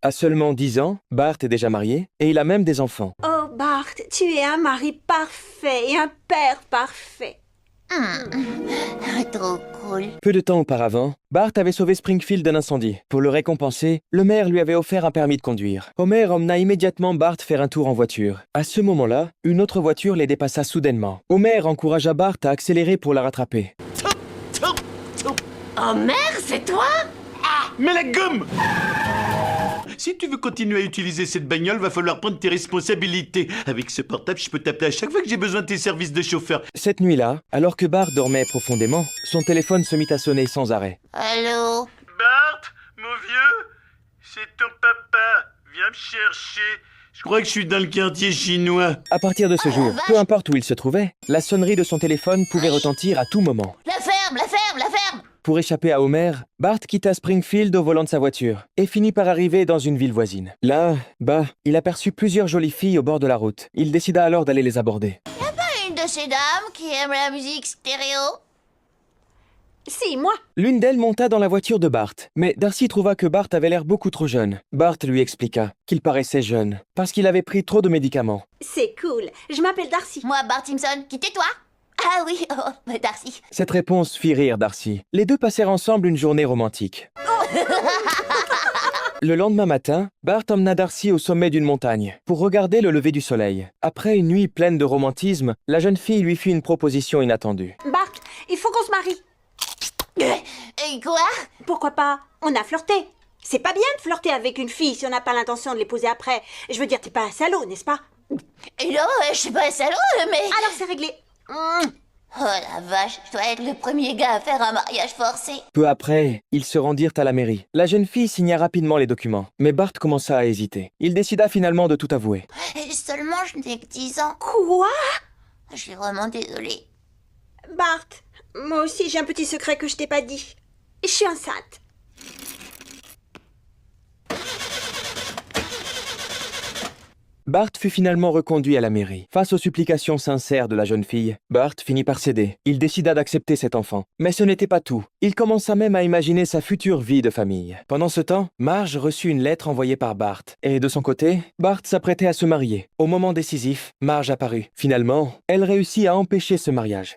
À seulement 10 ans, Bart est déjà marié et il a même des enfants. Oh, Bart, tu es un mari parfait et un père parfait. Trop cool. Peu de temps auparavant, Bart avait sauvé Springfield d'un incendie. Pour le récompenser, le maire lui avait offert un permis de conduire. Homer emmena immédiatement Bart faire un tour en voiture. À ce moment-là, une autre voiture les dépassa soudainement. Homer encouragea Bart à accélérer pour la rattraper. Homer, c'est toi? Mais la gomme! Si tu veux continuer à utiliser cette bagnole, va falloir prendre tes responsabilités. Avec ce portable, je peux t'appeler à chaque fois que j'ai besoin de tes services de chauffeur. Cette nuit-là, alors que Bart dormait profondément, son téléphone se mit à sonner sans arrêt. Allô? Bart, mon vieux, c'est ton papa. Viens me chercher. Je crois que je suis dans le quartier chinois. À partir de ce jour, vache. peu importe où il se trouvait, la sonnerie de son téléphone pouvait retentir à tout moment. La ferme, la ferme, la ferme! Pour échapper à Homer, Bart quitta Springfield au volant de sa voiture et finit par arriver dans une ville voisine. Là, il aperçut plusieurs jolies filles au bord de la route. Il décida alors d'aller les aborder. Une de ces dames qui aime la musique stéréo? Si, moi. L'une d'elles monta dans la voiture de Bart, mais Darcy trouva que Bart avait l'air beaucoup trop jeune. Bart lui expliqua qu'il paraissait jeune, parce qu'il avait pris trop de médicaments. C'est cool. Je m'appelle Darcy. Moi, Bart Simpson, qui tais-toi? Ah oui, oh, Darcy. Cette réponse fit rire Darcy. Les deux passèrent ensemble une journée romantique. Le lendemain matin, Bart emmena Darcy au sommet d'une montagne pour regarder le lever du soleil. Après une nuit pleine de romantisme, la jeune fille lui fit une proposition inattendue. Bart, il faut qu'on se marie. Et quoi? Pourquoi pas? On a flirté. C'est pas bien de flirter avec une fille si on n'a pas l'intention de l'épouser après. Je veux dire, t'es pas un salaud, n'est-ce pas? Et non, je suis pas un salaud, mais... Alors c'est réglé. Oh la vache, je dois être le premier gars à faire un mariage forcé. Peu après, ils se rendirent à la mairie. La jeune fille signa rapidement les documents, mais Bart commença à hésiter. Il décida finalement de tout avouer. Et seulement je n'ai que 10 ans. Quoi? Je suis vraiment désolée. Bart, moi aussi j'ai un petit secret que je t'ai pas dit. Je suis enceinte. Bart fut finalement reconduit à la mairie. Face aux supplications sincères de la jeune fille, Bart finit par céder. Il décida d'accepter cet enfant. Mais ce n'était pas tout. Il commença même à imaginer sa future vie de famille. Pendant ce temps, Marge reçut une lettre envoyée par Bart. Et de son côté, Bart s'apprêtait à se marier. Au moment décisif, Marge apparut. Finalement, elle réussit à empêcher ce mariage.